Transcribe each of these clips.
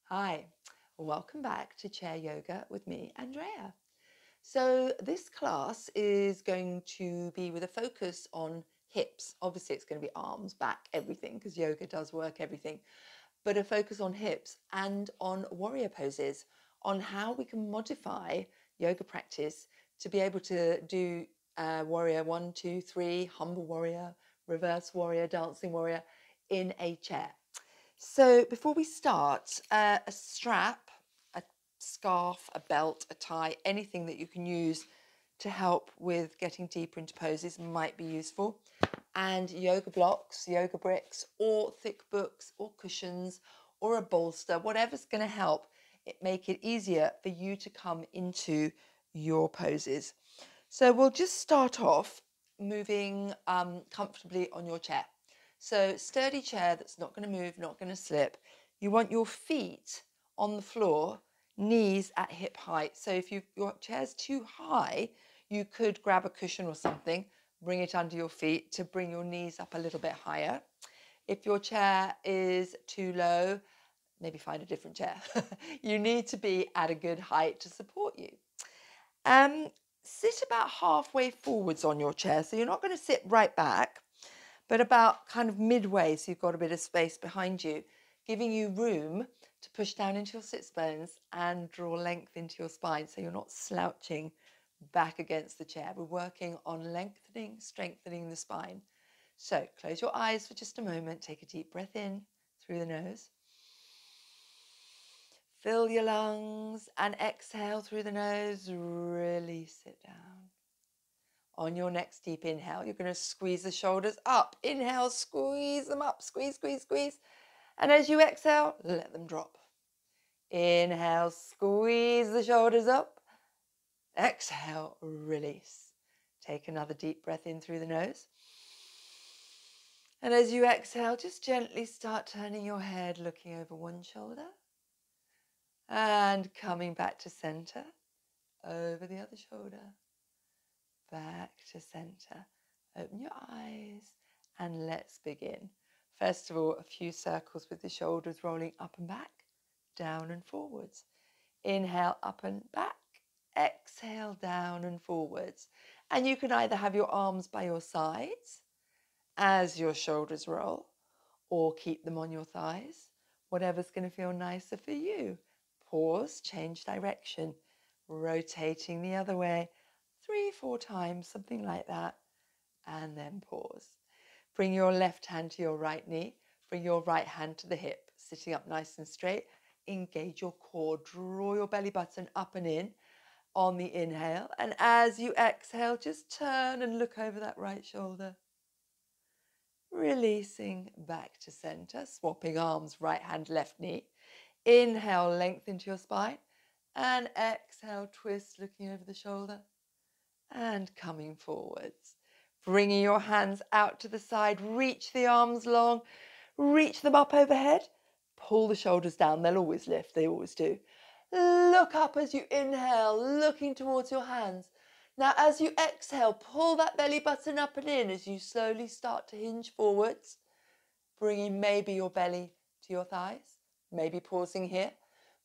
Hi, welcome back to Chair Yoga with me, Andrea. So this class is going to be with a focus on hips. Obviously, it's going to be arms, back, everything, because yoga does work everything, but a focus on hips and on warrior poses, on how we can modify yoga practice to be able to do warrior 1, 2, 3, humble warrior, reverse warrior, dancing warrior in a chair. So before we start, a strap, a scarf, a belt, a tie, anything that you can use to help with getting deeper into poses might be useful. And yoga blocks, yoga bricks, or thick books, or cushions, or a bolster, whatever's going to help it make it easier for you to come into your poses. So we'll just start off moving comfortably on your chair. So sturdy chair that's not going to move, not going to slip. You want your feet on the floor, knees at hip height. So if your chair's too high, you could grab a cushion or something, bring it under your feet to bring your knees up a little bit higher. If your chair is too low, maybe find a different chair. You need to be at a good height to support you. Sit about halfway forwards on your chair. So you're not going to sit right back, but about kind of midway, so you've got a bit of space behind you, giving you room to push down into your sits bones and draw length into your spine so you're not slouching back against the chair. We're working on lengthening, strengthening the spine. So close your eyes for just a moment. Take a deep breath in through the nose. Fill your lungs and exhale through the nose. Release it down. On your next deep inhale, you're going to squeeze the shoulders up. Inhale, squeeze them up. Squeeze, squeeze, squeeze. And as you exhale, let them drop. Inhale, squeeze the shoulders up. Exhale, release. Take another deep breath in through the nose. And as you exhale, just gently start turning your head, looking over one shoulder. And coming back to center, over the other shoulder. Back to center. Open your eyes and let's begin. First of all, a few circles with the shoulders rolling up and back, down and forwards. Inhale, up and back. Exhale, down and forwards. And you can either have your arms by your sides as your shoulders roll, or keep them on your thighs, whatever's going to feel nicer for you. Pause, change direction, rotating the other way, 3, 4 times, something like that, and then pause. Bring your left hand to your right knee, bring your right hand to the hip, sitting up nice and straight. Engage your core, draw your belly button up and in on the inhale, and as you exhale, just turn and look over that right shoulder. Releasing back to center, swapping arms, right hand, left knee. Inhale, lengthen to your spine, and exhale, twist, looking over the shoulder, and coming forwards. Bringing your hands out to the side, reach the arms long, reach them up overhead, pull the shoulders down. They'll always lift, they always do. Look up as you inhale, looking towards your hands. Now, as you exhale, pull that belly button up and in as you slowly start to hinge forwards, bringing maybe your belly to your thighs, maybe pausing here,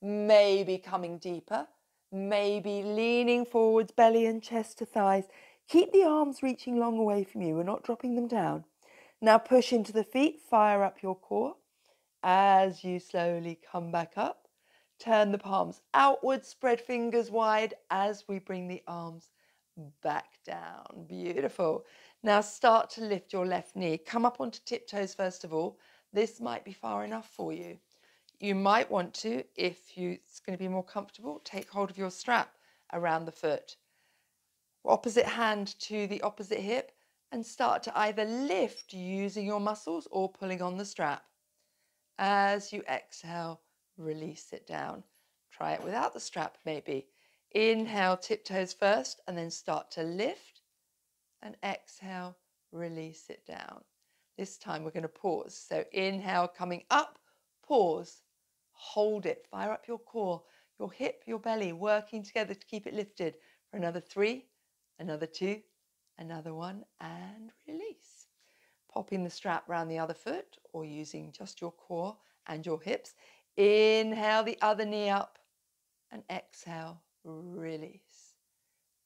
maybe coming deeper, maybe leaning forwards, belly and chest to thighs. Keep the arms reaching long away from you. We're not dropping them down. Now push into the feet, fire up your core. As you slowly come back up, turn the palms outward, spread fingers wide as we bring the arms back down. Beautiful. Now start to lift your left knee. Come up onto tiptoes first of all. This might be far enough for you. You might want to, if it's going to be more comfortable, take hold of your strap around the foot. Opposite hand to the opposite hip and start to either lift using your muscles or pulling on the strap. As you exhale, release it down. Try it without the strap maybe. Inhale, tiptoes first, and then start to lift. And exhale, release it down. This time we're going to pause. So inhale, coming up, pause. Hold it, fire up your core, your hip, your belly, working together to keep it lifted for another 3, another 2, another 1, and release. Popping the strap around the other foot or using just your core and your hips. Inhale the other knee up and exhale, release.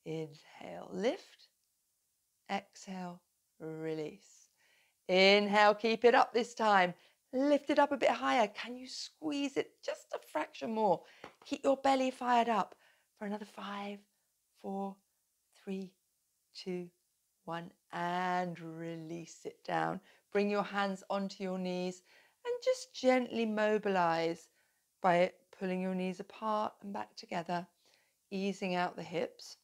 Inhale, lift. Exhale, release. Inhale, keep it up this time. Lift it up a bit higher. Can you squeeze it just a fraction more? Keep your belly fired up for another 5, 4, 3, 2, 1, and release it down. Bring your hands onto your knees and just gently mobilize by pulling your knees apart and back together, easing out the hips.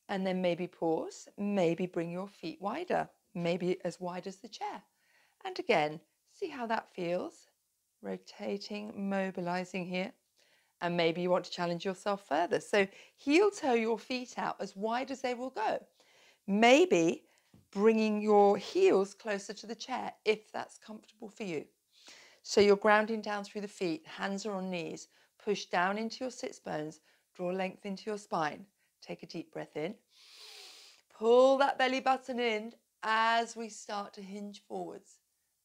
And then maybe pause, maybe bring your feet wider, maybe as wide as the chair. And again, see how that feels. Rotating, mobilizing here. And maybe you want to challenge yourself further. So heel toe your feet out as wide as they will go. Maybe bringing your heels closer to the chair if that's comfortable for you. So you're grounding down through the feet, hands are on knees, push down into your sits bones, draw length into your spine. Take a deep breath in. Pull that belly button in as we start to hinge forwards.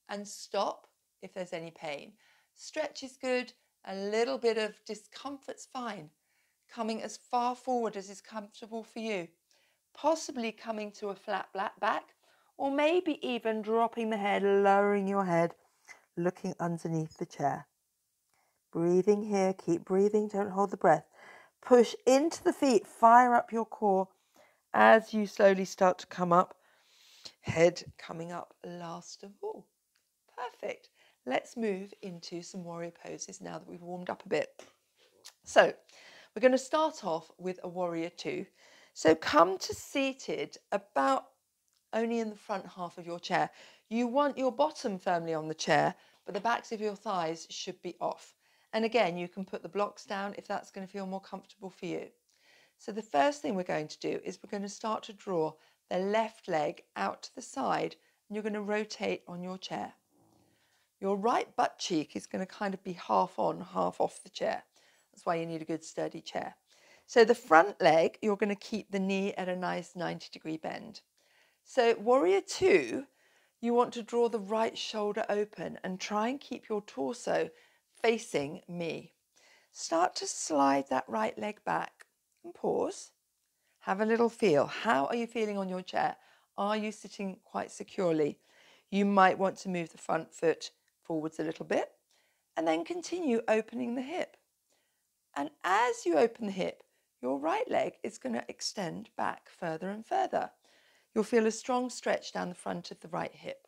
And stop if there's any pain. Stretch is good. A little bit of discomfort's fine. Coming as far forward as is comfortable for you. Possibly coming to a flat back, or maybe even dropping the head, lowering your head, looking underneath the chair. Breathing here, keep breathing, don't hold the breath. Push into the feet, fire up your core as you slowly start to come up. Head coming up last of all. Perfect. Let's move into some warrior poses now that we've warmed up a bit. So we're going to start off with a warrior 2. So come to seated about only in the front half of your chair. You want your bottom firmly on the chair, but the backs of your thighs should be off. And again, you can put the blocks down if that's going to feel more comfortable for you. So the first thing we're going to do is we're going to start to draw the left leg out to the side, and you're going to rotate on your chair. Your right butt cheek is going to kind of be half on, half off the chair. That's why you need a good sturdy chair. So the front leg, you're going to keep the knee at a nice 90-degree bend. So warrior 2, you want to draw the right shoulder open and try and keep your torso facing me. Start to slide that right leg back and pause. Have a little feel. How are you feeling on your chair? Are you sitting quite securely? You might want to move the front foot forwards a little bit and then continue opening the hip. And as you open the hip, your right leg is going to extend back further and further. You'll feel a strong stretch down the front of the right hip.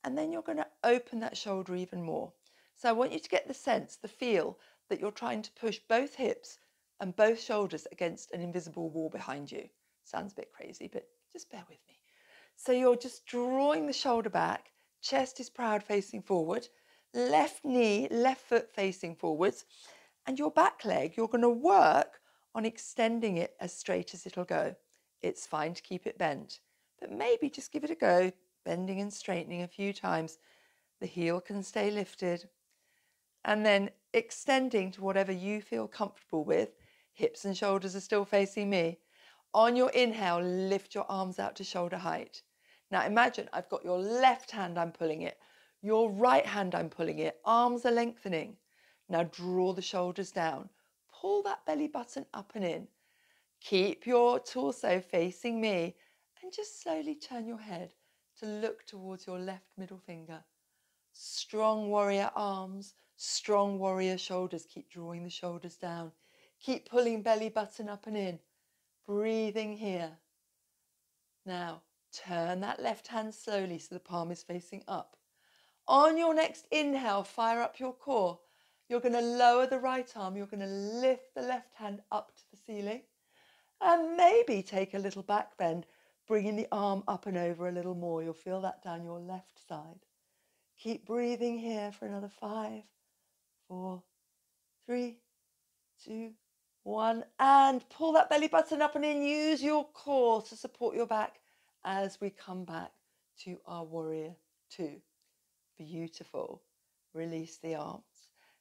And then you're going to open that shoulder even more. So I want you to get the sense, the feel that you're trying to push both hips and both shoulders against an invisible wall behind you. Sounds a bit crazy, but just bear with me. So you're just drawing the shoulder back, chest is proud facing forward, left knee, left foot facing forwards, and your back leg, you're going to work on extending it as straight as it'll go. It's fine to keep it bent, but maybe just give it a go, bending and straightening a few times. The heel can stay lifted. And then extending to whatever you feel comfortable with. Hips and shoulders are still facing me. On your inhale, lift your arms out to shoulder height. Now imagine I've got your left hand, I'm pulling it. Your right hand, I'm pulling it. Arms are lengthening. Now draw the shoulders down. Pull that belly button up and in. Keep your torso facing me and just slowly turn your head to look towards your left middle finger. Strong warrior arms, strong warrior shoulders. Keep drawing the shoulders down. Keep pulling belly button up and in. Breathing here. Now, turn that left hand slowly so the palm is facing up. On your next inhale, fire up your core. You're going to lower the right arm. You're going to lift the left hand up to the ceiling. And maybe take a little back bend, bringing the arm up and over a little more. You'll feel that down your left side. Keep breathing here for another 5, 4, 3, 2, 1. And pull that belly button up and in. Use your core to support your back as we come back to our warrior 2. Beautiful. Release the arms.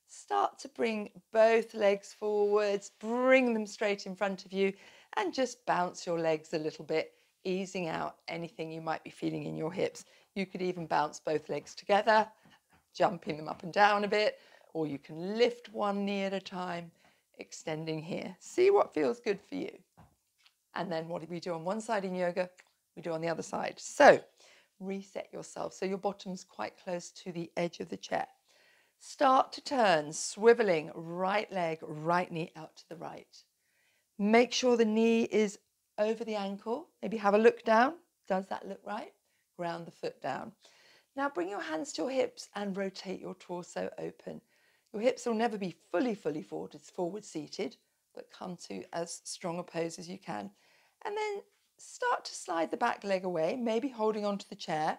Start to bring both legs forwards. Bring them straight in front of you. And just bounce your legs a little bit, easing out anything you might be feeling in your hips. You could even bounce both legs together, jumping them up and down a bit, or you can lift one knee at a time, extending here. See what feels good for you. And then what do we do on one side in yoga? We do on the other side. So reset yourself so your bottom's quite close to the edge of the chair. Start to turn, swiveling right leg, right knee out to the right. Make sure the knee is over the ankle. Maybe have a look down. Does that look right? Ground the foot down. Now bring your hands to your hips and rotate your torso open. Your hips will never be fully forward. It's forward seated, but come to as strong a pose as you can. And then start to slide the back leg away, maybe holding onto the chair,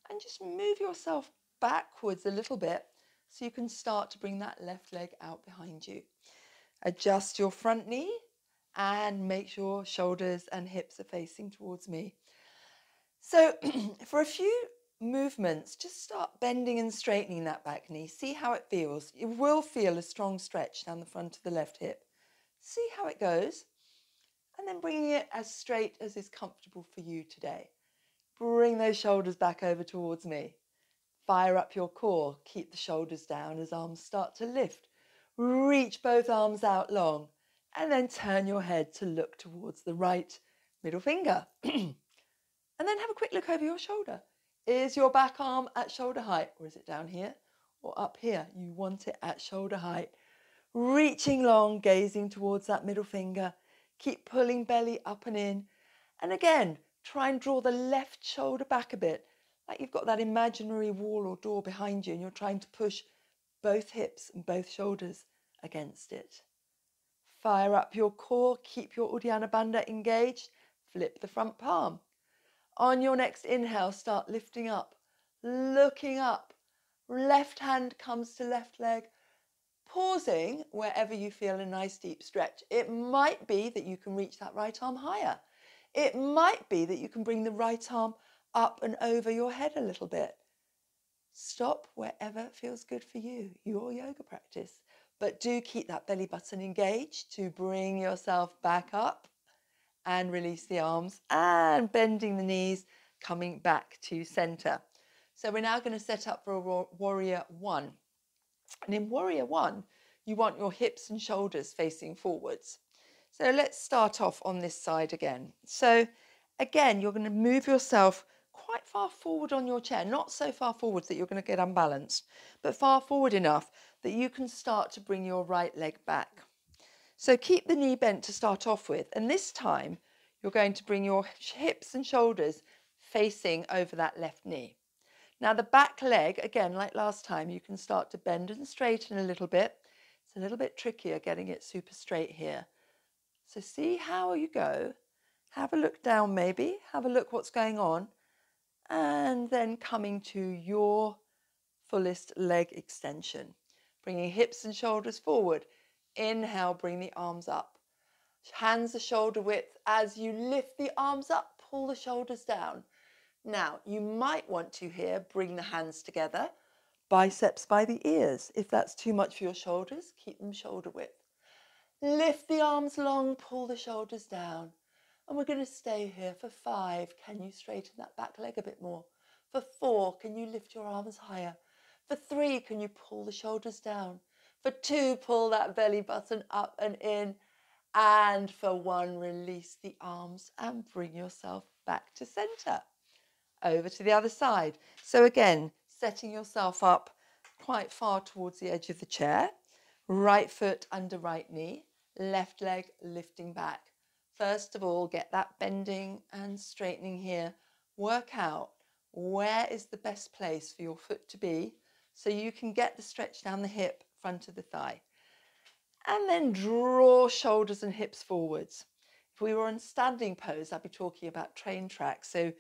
and just move yourself backwards a little bit so you can start to bring that left leg out behind you. Adjust your front knee and make sure shoulders and hips are facing towards me. So for a few movements, just start bending and straightening that back knee. See how it feels. You will feel a strong stretch down the front of the left hip. See how it goes. And then bringing it as straight as is comfortable for you today. Bring those shoulders back over towards me. Fire up your core. Keep the shoulders down as arms start to lift. Reach both arms out long. And then turn your head to look towards the right middle finger. And then have a quick look over your shoulder. Is your back arm at shoulder height, or is it down here or up here? You want it at shoulder height. Reaching long, gazing towards that middle finger. Keep pulling belly up and in. And again, try and draw the left shoulder back a bit, like you've got that imaginary wall or door behind you and you're trying to push both hips and both shoulders against it. Fire up your core, keep your Uddiyana Bandha engaged. Flip the front palm. On your next inhale, start lifting up, looking up. Left hand comes to left leg, pausing wherever you feel a nice deep stretch. It might be that you can reach that right arm higher. It might be that you can bring the right arm up and over your head a little bit. Stop wherever feels good for you, your yoga practice. But do keep that belly button engaged to bring yourself back up. And release the arms and bending the knees, coming back to center. So we're now going to set up for a warrior one. And in warrior one, you want your hips and shoulders facing forwards. So let's start off on this side again. So again, you're going to move yourself quite far forward on your chair, not so far forward that you're going to get unbalanced, but far forward enough that you can start to bring your right leg back. So keep the knee bent to start off with. And this time, you're going to bring your hips and shoulders facing over that left knee. Now the back leg, again, like last time, you can start to bend and straighten a little bit. It's a little bit trickier getting it super straight here. So see how you go. Have a look down maybe. Have a look what's going on. And then coming to your fullest leg extension. Bringing hips and shoulders forward. Inhale, bring the arms up. Hands are shoulder width. As you lift the arms up, pull the shoulders down. Now, you might want to here bring the hands together, biceps by the ears. If that's too much for your shoulders, keep them shoulder width. Lift the arms long, pull the shoulders down. And we're going to stay here for 5. Can you straighten that back leg a bit more? For 4, can you lift your arms higher? For 3, can you pull the shoulders down? For 2, pull that belly button up and in. And for 1, release the arms and bring yourself back to center. Over to the other side. So again, setting yourself up quite far towards the edge of the chair. Right foot under right knee. Left leg lifting back. First of all, get that bending and straightening here. Work out where is the best place for your foot to be so you can get the stretch down the hip, front of the thigh. And then draw shoulders and hips forwards. If we were in standing pose, I'd be talking about train tracks. So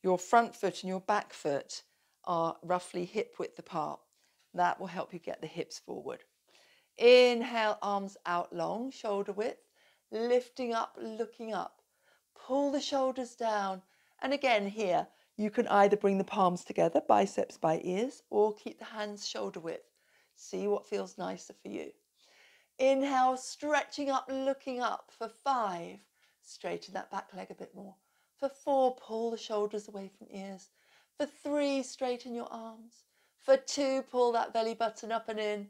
your front foot and your back foot are roughly hip width apart. That will help you get the hips forward. Inhale, arms out long, shoulder width. Lifting up, looking up. Pull the shoulders down. And again here, you can either bring the palms together, biceps by ears, or keep the hands shoulder width. See what feels nicer for you. Inhale, stretching up, looking up. For 5, straighten that back leg a bit more. For 4, pull the shoulders away from ears. For 3, straighten your arms. For 2, pull that belly button up and in.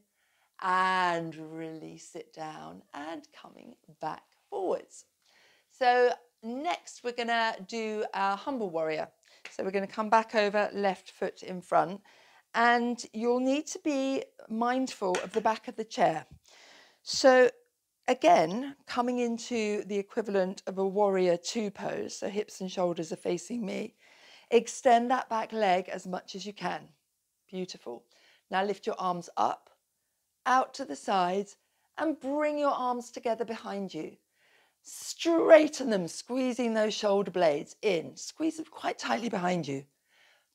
and release it down and coming back forwards. So next we're going to do our humble warrior. So we're going to come back over, left foot in front, and you'll need to be mindful of the back of the chair. So again, coming into the equivalent of a warrior two pose, so hips and shoulders are facing me. Extend that back leg as much as you can. Beautiful. Now lift your arms up, out to the sides, and bring your arms together behind you. Straighten them, squeezing those shoulder blades in. Squeeze them quite tightly behind you.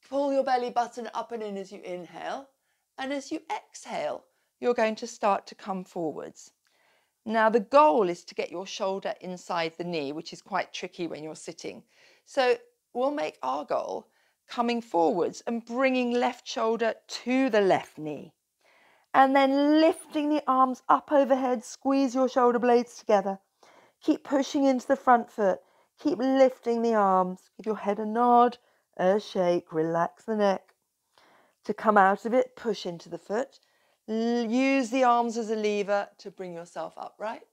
Pull your belly button up and in as you inhale. And as you exhale, you're going to start to come forwards. Now the goal is to get your shoulder inside the knee, which is quite tricky when you're sitting. So we'll make our goal coming forwards and bringing left shoulder to the left knee. And then lifting the arms up overhead, squeeze your shoulder blades together. Keep pushing into the front foot. Keep lifting the arms. Give your head a nod, a shake, relax the neck. To come out of it, push into the foot. Use the arms as a lever to bring yourself upright.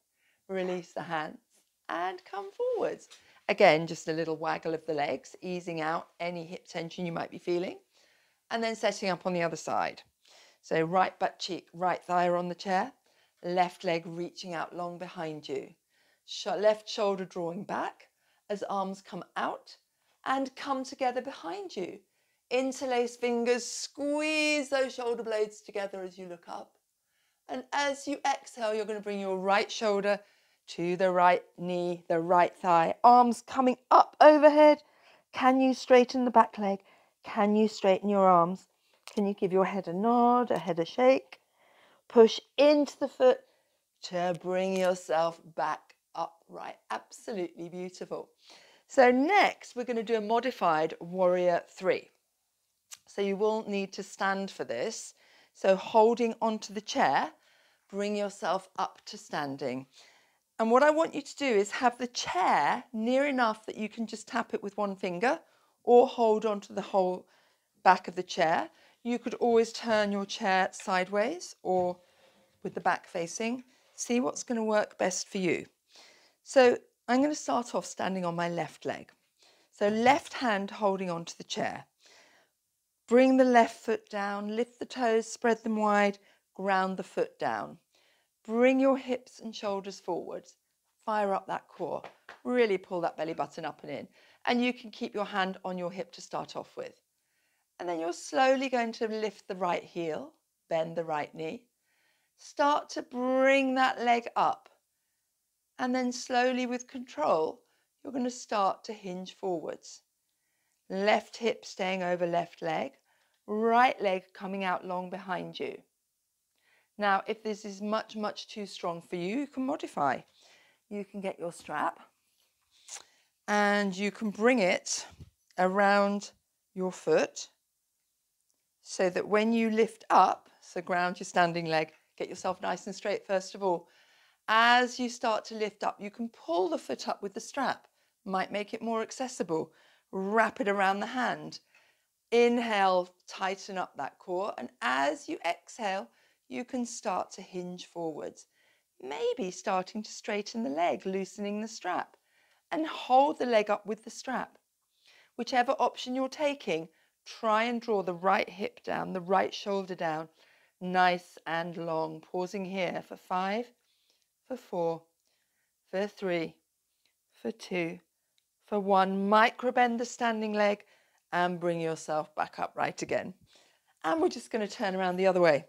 Release the hands and come forwards. Again, just a little waggle of the legs, easing out any hip tension you might be feeling. And then setting up on the other side. So right butt cheek, right thigh are on the chair. Left leg reaching out long behind you. Left shoulder drawing back as arms come out and come together behind you. Interlace fingers, squeeze those shoulder blades together as you look up. And as you exhale, you're going to bring your right shoulder to the right knee, the right thigh. Arms coming up overhead. Can you straighten the back leg? Can you straighten your arms? Can you give your head a nod, a head a shake? Push into the foot to bring yourself back upright. Absolutely beautiful. So next, we're going to do a modified warrior 3. So you will need to stand for this. So holding onto the chair, bring yourself up to standing. And what I want you to do is have the chair near enough that you can just tap it with one finger or hold onto the whole back of the chair. You could always turn your chair sideways or with the back facing. See what's going to work best for you. So I'm going to start off standing on my left leg. So left hand holding onto the chair. Bring the left foot down, lift the toes, spread them wide, ground the foot down. Bring your hips and shoulders forwards. Fire up that core. Really pull that belly button up and in. And you can keep your hand on your hip to start off with. And then you're slowly going to lift the right heel, bend the right knee. Start to bring that leg up. And then slowly with control, you're going to start to hinge forwards. Left hip staying over left leg, right leg coming out long behind you. Now, if this is much, much too strong for you, you can modify. You can get your strap and you can bring it around your foot so that when you lift up, so ground your standing leg, get yourself nice and straight first of all. As you start to lift up, you can pull the foot up with the strap. Might make it more accessible. Wrap it around the hand. Inhale, tighten up that core. And as you exhale, you can start to hinge forwards. Maybe starting to straighten the leg, loosening the strap. And hold the leg up with the strap. Whichever option you're taking, try and draw the right hip down, the right shoulder down. Nice and long. Pausing here for 5, for 4, for 3, for 2, for 1. Micro bend the standing leg and bring yourself back upright again. And we're just going to turn around the other way.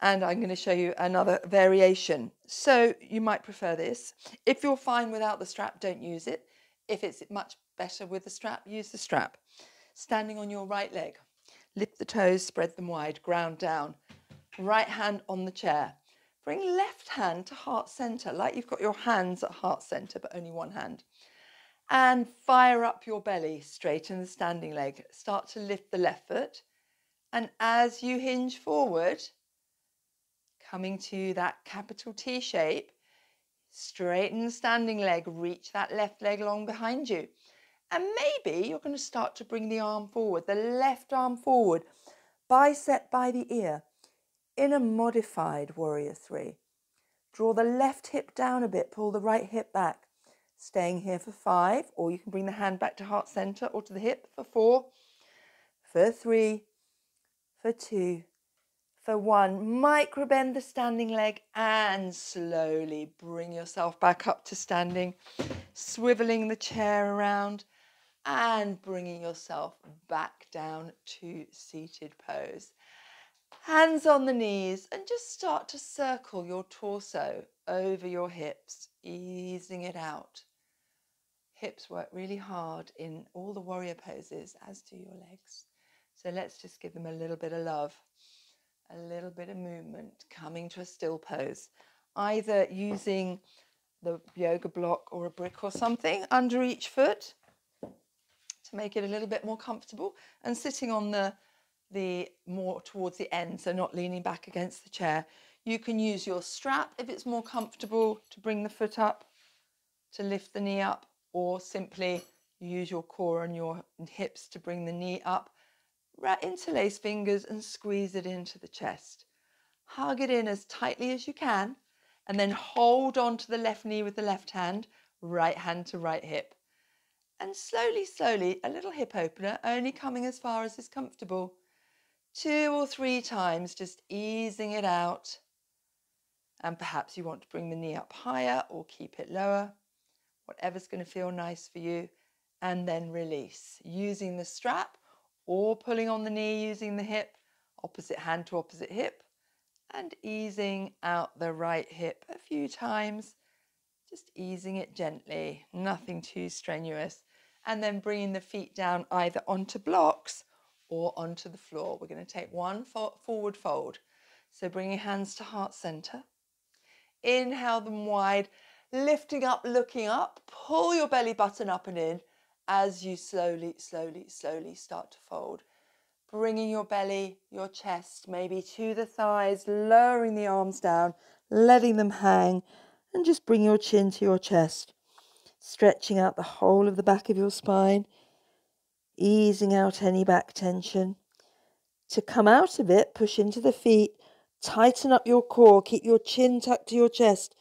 And I'm going to show you another variation. So you might prefer this. If you're fine without the strap, don't use it. If it's much better with the strap, use the strap. Standing on your right leg. Lift the toes, spread them wide, ground down. Right hand on the chair. Bring left hand to heart center, like you've got your hands at heart center, but only one hand. And fire up your belly, straighten the standing leg. Start to lift the left foot. And as you hinge forward, coming to that capital T shape, straighten the standing leg, reach that left leg long behind you. And maybe you're going to start to bring the arm forward, the left arm forward, bicep by the ear. In a modified Warrior 3, draw the left hip down a bit, pull the right hip back. Staying here for 5, or you can bring the hand back to heart center or to the hip for 4, for 3, for 2, for 1. Micro bend the standing leg and slowly bring yourself back up to standing, swiveling the chair around and bringing yourself back down to seated pose. Hands on the knees and just start to circle your torso over your hips, easing it out. Hips work really hard in all the warrior poses, as do your legs. So let's just give them a little bit of love, a little bit of movement, coming to a still pose, either using the yoga block or a brick or something under each foot to make it a little bit more comfortable, and sitting on the more towards the end, so not leaning back against the chair. You can use your strap if it's more comfortable to bring the foot up, to lift the knee up, or simply use your core and your hips to bring the knee up. Interlace fingers and squeeze it into the chest. Hug it in as tightly as you can, and then hold on to the left knee with the left hand to right hip. And slowly, slowly, a little hip opener, only coming as far as is comfortable. 2 or 3 times, just easing it out. And perhaps you want to bring the knee up higher or keep it lower, whatever's going to feel nice for you. And then release, using the strap or pulling on the knee using the hip, opposite hand to opposite hip, and easing out the right hip a few times, just easing it gently, nothing too strenuous. And then bringing the feet down either onto blocks or onto the floor. We're going to take one forward fold. So bring your hands to heart center. Inhale them wide, lifting up, looking up. Pull your belly button up and in as you slowly, slowly, slowly start to fold. Bringing your belly, your chest, maybe to the thighs, lowering the arms down, letting them hang, and just bring your chin to your chest. Stretching out the whole of the back of your spine, easing out any back tension. To come out of it, push into the feet, tighten up your core, keep your chin tucked to your chest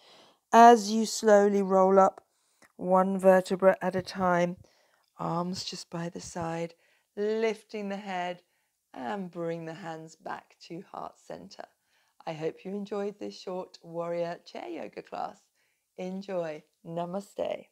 as you slowly roll up, one vertebra at a time, arms just by the side, lifting the head and bring the hands back to heart center. I hope you enjoyed this short warrior chair yoga class. Enjoy. Namaste.